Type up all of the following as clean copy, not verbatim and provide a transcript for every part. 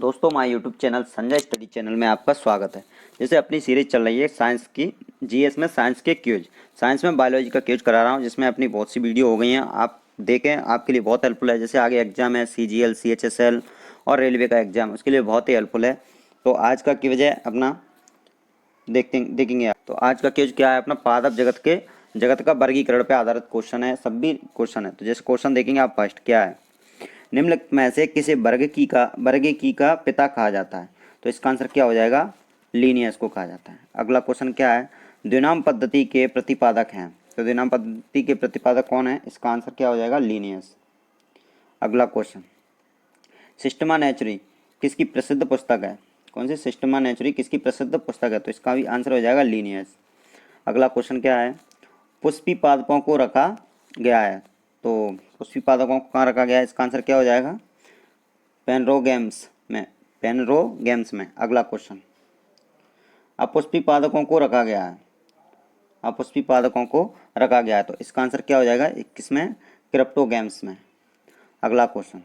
दोस्तों हमारे YouTube channel Sanjay study channel में आपका स्वागत है। जैसे अपनी सीरीज चल रही है साइंस की, जीएस में साइंस के क्यूज, साइंस में बायोलॉजी का क्यूज करा रहा हूँ, जिसमें अपनी बहुत सी वीडियो हो गई हैं। आप देखें, आपके लिए बहुत हेल्पफुल है। जैसे आगे एग्जाम है सीजीएल, सीएचएसएल और रेलवे का एग्जाम, उसके लिए बहुत ही हेल्पफुल है। तो आज का क्यूज है अपना, देखेंगे आप। तो आज का क्यूज क्या है अपना, पादप जगत का वर्गीकरण पे आधारित क्वेश्चन है, सभी क्वेश्चन है। तो जैसे क्वेश्चन देखेंगे आप, फर्स्ट क्या है, निम्नलिखित में से किसे वर्गीकी का पिता कहा जाता है। तो इसका आंसर क्या हो जाएगा, लीनियस को कहा जाता है। अगला क्वेश्चन क्या है, द्विनाम पद्धति के प्रतिपादक हैं। तो द्विनाम पद्धति के प्रतिपादक कौन है, इसका आंसर क्या हो जाएगा, लीनियस। अगला क्वेश्चन, सिस्टमा नेचुरी किसकी प्रसिद्ध पुस्तक है। कौन सी, सिस्टमा नेचुरी किसकी प्रसिद्ध पुस्तक है। तो इसका भी आंसर हो जाएगा लीनियस। अगला क्वेश्चन क्या है, पुष्पी पादपों को रखा गया है। तो पुष्पी पादपों को कहाँ रखा गया है, इसका आंसर क्या हो जाएगा, पेनरोगेम्स में, पेनरोगेम्स में। अगला क्वेश्चन, अपुष्पी पादकों को रखा गया है, अपुष्पी पादकों को रखा गया है। तो इसका आंसर क्या हो जाएगा, 21 में, क्रिप्टोगेम्स में। अगला क्वेश्चन,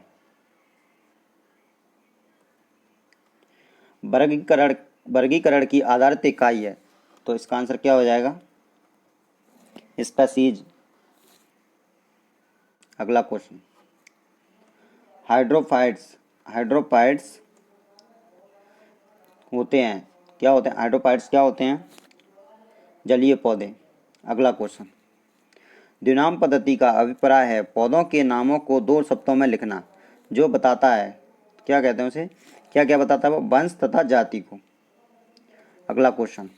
वर्गीकरण वर्गीकरण की आधारित इकाई है। तो इसका आंसर क्या हो जाएगा, स्पीशीज। अगला क्वेश्चन, हाइड्रोफाइट्स होते हैं, क्या होते हैं, हाइड्रोफाइट्स क्या होते हैं, जलीय पौधे। अगला क्वेश्चन, द्विनाम पद्धति का अभिप्राय है पौधों के नामों को 2 शब्दों में लिखना, जो बताता है, क्या कहते हैं उसे, क्या क्या बताता है वो, वंश तथा जाति को। अगला क्वेश्चन,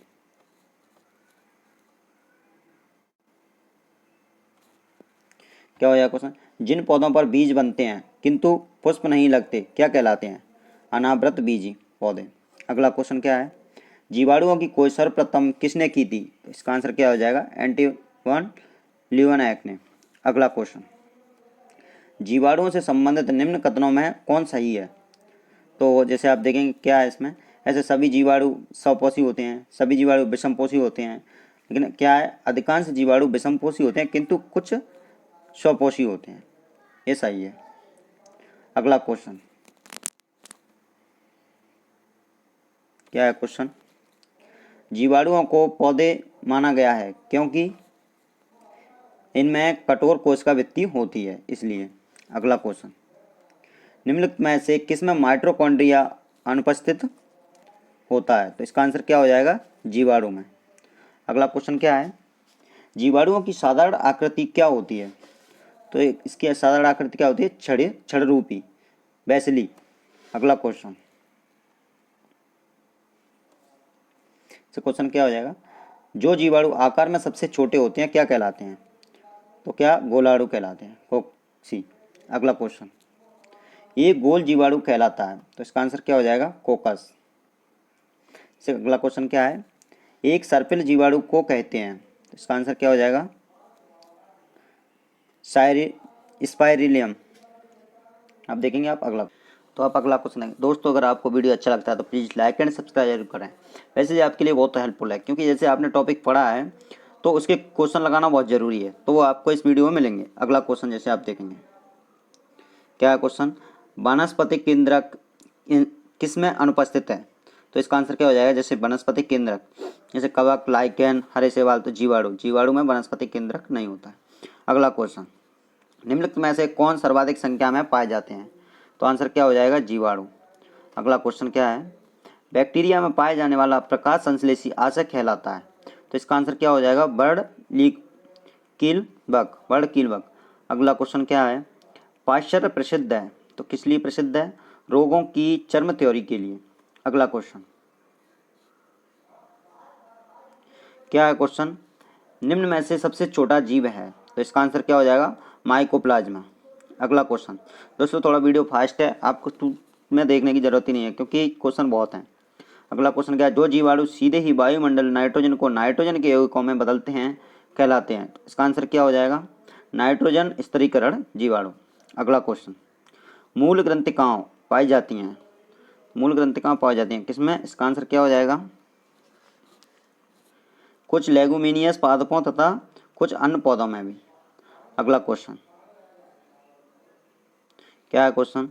क्या हो जाएगा क्वेश्चन, जिन पौधों पर बीज बनते हैं किंतु पुष्प नहीं लगते क्या कहलाते हैं, अनावृत बीजी पौधे। अगला क्वेश्चन क्या है, जीवाणुओं की खोज सर्वप्रथम किसने की थी। इसका आंसर क्या हो जाएगा, एंटोइन लियोनार्ड ने। अगला क्वेश्चन, जीवाणुओं से संबंधित निम्न कथनों में कौन सही है। तो जैसे आप देखेंगे क्या है इसमें, ऐसे सभी जीवाणु स्वपोषी होते हैं, सभी जीवाणु विषमपोषी होते हैं, लेकिन क्या है, अधिकांश जीवाणु विषमपोषी होते हैं किंतु कुछ स्वपोषी होते हैं, ये सही है। अगला क्वेश्चन, क्या है क्वेश्चन, जीवाणुओं को पौधे माना गया है क्योंकि इनमें कठोर कोशिकावृत्ति होती है, इसलिए। अगला क्वेश्चन, निम्नलिखित में से किसमें माइटोकॉन्ड्रिया अनुपस्थित होता है। तो इसका आंसर क्या हो जाएगा, जीवाणु में। अगला क्वेश्चन क्या है, जीवाणुओं की साधारण आकृति क्या होती है। तो इसकी साधारण आकृति क्या होती है, छड़ रूपी बैसिली। अगला क्वेश्चन, क्वेश्चन क्या हो जाएगा, जो जीवाणु आकार में सबसे छोटे होते हैं क्या कहलाते हैं। तो क्या, गोलाणु कहलाते हैं, कोक्सी। अगला क्वेश्चन, ये गोल जीवाणु कहलाता है। तो इसका आंसर क्या हो जाएगा, कोकस। अगला क्वेश्चन क्या है, एक सर्पिल जीवाणु को कहते हैं। तो इसका आंसर क्या हो जाएगा, स्पाइरिलियम। आप देखेंगे आप अगला। तो आप अगला क्वेश्चन है दोस्तों, अगर आपको वीडियो अच्छा लगता है तो प्लीज़ लाइक एंड सब्सक्राइब जरूर करें। वैसे ये आपके लिए बहुत हेल्पफुल है, क्योंकि जैसे आपने टॉपिक पढ़ा है तो उसके क्वेश्चन लगाना बहुत ज़रूरी है, तो वो आपको इस वीडियो में मिलेंगे। अगला क्वेश्चन जैसे आप देखेंगे, क्या है क्वेश्चन, वानस्पतिक केंद्रक किस में अनुपस्थित है। तो इसका आंसर क्या हो जाएगा, जैसे वनस्पतिक केंद्रक, जैसे कवक, लाइकेन, हरे शैवाल। तो जीवाणु में वनस्पतिक केंद्रक नहीं होता है। अगला क्वेश्चन, निम्नलिखित में से कौन सर्वाधिक संख्या में पाए जाते हैं। तो आंसर क्या हो जाएगा, जीवाणु। अगला क्वेश्चन क्या है, बैक्टीरिया में पाए जाने वाला प्रकाश संश्लेषी आशय कहलाता है। तो इसका आंसर क्या हो जाएगा, बर्ड कीलबग। अगला क्वेश्चन क्या है, पाश्चर प्रसिद्ध है। तो किस लिए प्रसिद्ध है, रोगों की चर्म थ्योरी के लिए। अगला क्वेश्चन क्या है, क्वेश्चन, निम्न में से सबसे छोटा जीव है। तो इसका आंसर क्या हो जाएगा, माइकोप्लाज्मा। अगला क्वेश्चन, दोस्तों थोड़ा वीडियो फास्ट है, आपको में देखने की जरूरत ही नहीं है क्योंकि क्वेश्चन बहुत हैं। अगला क्वेश्चन क्या है, जो जीवाणु सीधे ही वायुमंडल नाइट्रोजन को नाइट्रोजन के यौगिकों में बदलते हैं कहलाते हैं। तो इसका आंसर क्या हो जाएगा, नाइट्रोजन स्थिरीकरण जीवाणु। अगला क्वेश्चन, मूल ग्रंथिकाओं पाई जाती हैं, मूल ग्रंथिकाओं पाई जाती हैं किसमें। इसका आंसर क्या हो जाएगा, कुछ लेगुमिनियस पादपों तथा कुछ अन्य पौधों में भी। अगला क्वेश्चन क्या है, क्वेश्चन,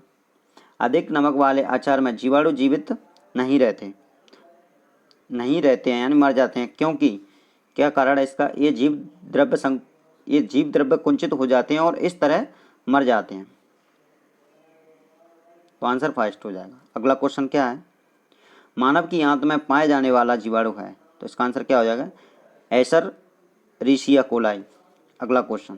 अधिक नमक वाले अचार में जीवाणु जीवित नहीं रहते हैं यानी मर जाते हैं, क्योंकि क्या कारण है इसका? ये जीव द्रव्य कुंचित हो जाते हैं और इस तरह मर जाते हैं। तो आंसर फर्स्ट हो जाएगा। अगला क्वेश्चन क्या है? मानव की आंत में पाए जाने वाला जीवाणु है, तो इसका आंसर क्या हो जाएगा? Escherichia coli. अगला क्वेश्चन,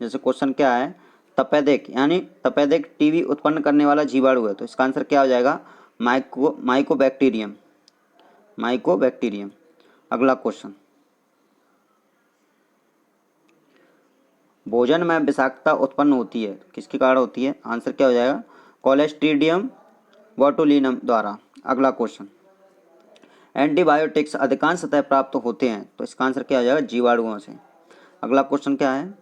जैसे क्वेश्चन क्या है? तपेदिक यानी तपेदिक टीबी उत्पन्न करने वाला जीवाणु है, तो इसका आंसर क्या हो जाएगा? माइकोबैक्टीरियम। अगला क्वेश्चन, भोजन में विषाक्तता उत्पन्न होती है, किसके कारण होती है? आंसर क्या हो जाएगा? कोलेस्ट्रीडियम बोटुलिनम द्वारा। अगला क्वेश्चन, एंटीबायोटिक्स अधिकांश सतह प्राप्त होते हैं, तो इसका आंसर क्या हो जाएगा? जीवाणुओं से। अगला क्वेश्चन क्या है?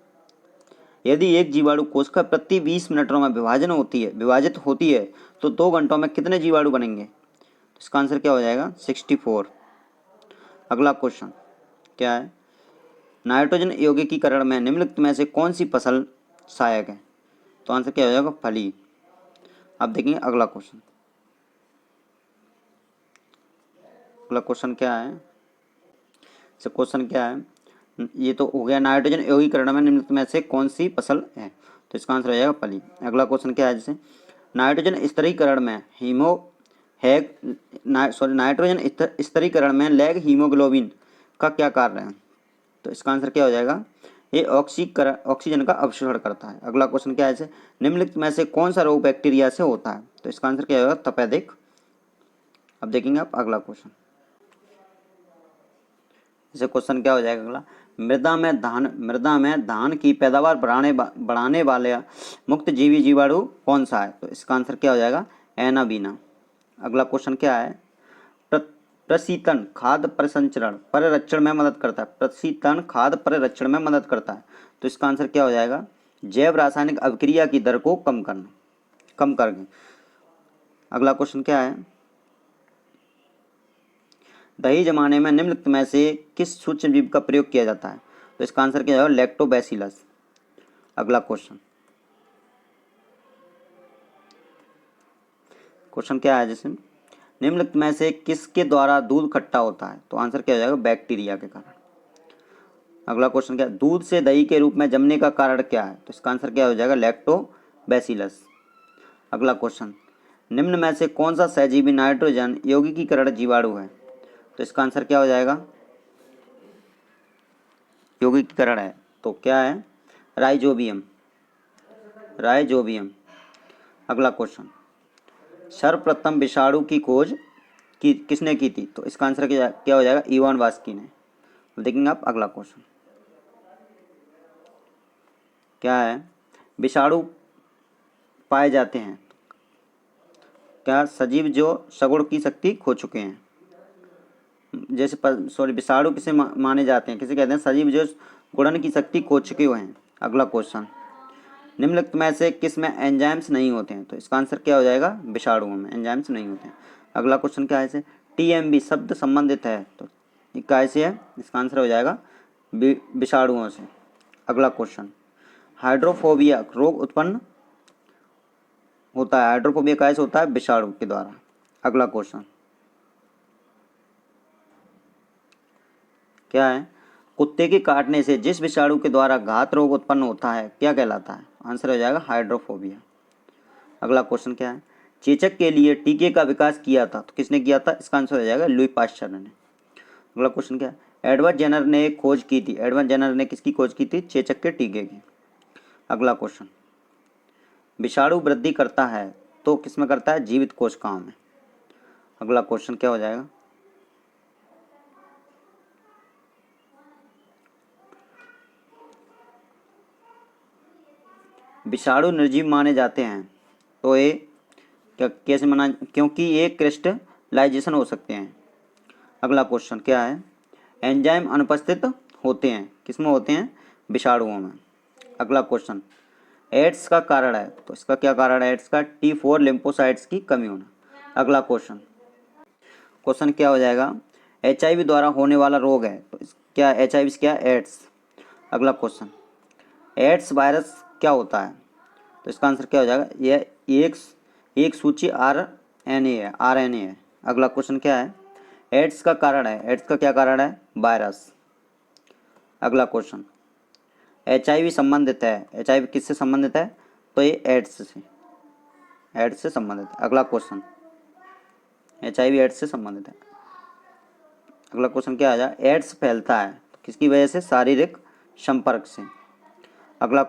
यदि एक जीवाणु कोशिका प्रति 20 मिनटों में विभाजित होती है तो 2 घंटों में कितने जीवाणु बनेंगे? तो इसका आंसर क्या हो जाएगा? 64। अगला क्वेश्चन क्या है? नाइट्रोजन यौगिकीकरण में निम्नलिखित में से कौन सी फसल सहायक है? तो आंसर क्या हो जाएगा? फली। अब देखेंगे अगला क्वेश्चन। अगला क्वेश्चन क्या है? क्वेश्चन क्या है? ये तो हो गया नाइट्रोजन यौगिकीकरण में निम्नलिखित में से कौन सी फसल है, तो इसका आंसर हो जाएगा फली। अगला क्वेश्चन क्या है? जैसे नाइट्रोजन स्तरीकरण में लैग हीमोग्लोबिन का क्या कार्य है? तो इसका आंसर क्या हो जाएगा? ये ऑक्सीजन का अवशोषण करता है। अगला क्वेश्चन क्या है? जैसे निम्नलिखित में से कौन सा रोग बैक्टीरिया से होता है? तो इसका आंसर क्या होगा? तपेदिक। अब देखेंगे आप अगला क्वेश्चन। जैसे क्वेश्चन क्या हो जाएगा अगला? मृदा में धान की पैदावार बढ़ाने वाले मुक्त जीवी जीवाणु कौन सा है? तो इसका आंसर क्या हो जाएगा? एनाबीना। अगला क्वेश्चन क्या है? प्रशीतन खाद्य परिरक्षण में मदद करता है। प्रशीतन खाद्य परिरक्षण में मदद करता है, तो इसका आंसर क्या हो जाएगा? जैव रासायनिक अभिक्रिया की दर को कम करके। अगला क्वेश्चन क्या है? दही जमाने में निम्नलिखित में से किस सूक्ष्म जीव का प्रयोग किया जाता है? तो इसका आंसर क्या होगा? लैक्टोबैसिलस। अगला क्वेश्चन क्या है? जैसे निम्नलिखित में से किसके द्वारा दूध खट्टा होता है? तो आंसर क्या हो जाएगा? बैक्टीरिया के कारण। अगला क्वेश्चन क्या है? दूध से दही के रूप में जमने का कारण क्या है? तो इसका आंसर क्या हो जाएगा? लैक्टोबैसिलस। अगला क्वेश्चन, निम्न में से कौन सा सहजीवी नाइट्रोजन यौगिकीकरण जीवाणु है? तो इसका आंसर क्या हो जाएगा? यौगिकीकरण है, तो क्या है? राइजोबियम। अगला क्वेश्चन, सर्वप्रथम विषाणु की खोज किसने की थी? तो इसका आंसर क्या हो जाएगा? इवान वास्की ने। देखेंगे आप अगला क्वेश्चन क्या है? विषाणु पाए जाते हैं क्या सजीव जो सगुण की शक्ति खो चुके हैं? विषाणु किसे माने जाते हैं? किसे कहते हैं? सजीव जो गुणन की शक्ति खो चुके हुए हैं। अगला क्वेश्चन, निम्नलिखित में से किस में एंजाइम्स नहीं होते हैं? तो इसका आंसर क्या हो जाएगा? विषाणुओं में एंजाइम्स नहीं होते हैं। अगला क्वेश्चन क्या है? टीएमबी शब्द संबंधित है, तो कैसे है? इसका आंसर हो जाएगा विषाणुओं से। अगला क्वेश्चन, हाइड्रोफोबिया रोग उत्पन्न होता है, हाइड्रोफोबिया कैसे होता है? विषाणु के द्वारा। अगला क्वेश्चन क्या है? कुत्ते के काटने से जिस विषाणु के द्वारा घात रोग उत्पन्न होता है क्या कहलाता है? आंसर हो जाएगा हाइड्रोफोबिया। अगला क्वेश्चन क्या है? चेचक के लिए टीके का विकास किया था, तो किसने किया था? इसका आंसर हो जाएगा लुई पाश्चर ने। अगला क्वेश्चन क्या है? एडवर्ड जेनर ने खोज की थी, एडवर्ड जेनर ने किसकी खोज की थी? चेचक के टीके की। अगला क्वेश्चन, विषाणु वृद्धि करता है तो किसमें करता है? जीवित कोशिकाओं में। अगला क्वेश्चन क्या हो जाएगा? विषाणु निर्जीव माने जाते हैं, तो ये कैसे माना? क्योंकि ये क्रिस्टलाइजेशन हो सकते हैं। अगला क्वेश्चन क्या है? एंजाइम अनुपस्थित होते हैं, किसमें होते हैं? विषाणुओं में। अगला क्वेश्चन, एड्स का कारण है, तो इसका क्या कारण है? एड्स का T4 लिम्फोसाइट्स की कमी होना। अगला क्वेश्चन क्या हो जाएगा? HIV द्वारा होने वाला रोग है, तो क्या HIV क्या? एड्स। अगला क्वेश्चन, एड्स वायरस क्या होता है? तो इसका आंसर क्या हो जाएगा, यह एक सूची RNA है, RNA है। अगला क्वेश्चन क्या है, एड्स का कारण है, एड्स का क्या कारण है, वायरस। अगला क्वेश्चन, HIV संबंधित है, HIV किससे संबंधित है, तो ये एड्स से संबंधित है। अगला क्वेश्चन, HIV एड्स से संबंधित है। अगला क्वेश्चन क्या आ जाए, एड्स फैलता है तो किसकी वजह से, शारीरिक संपर्क से। अगला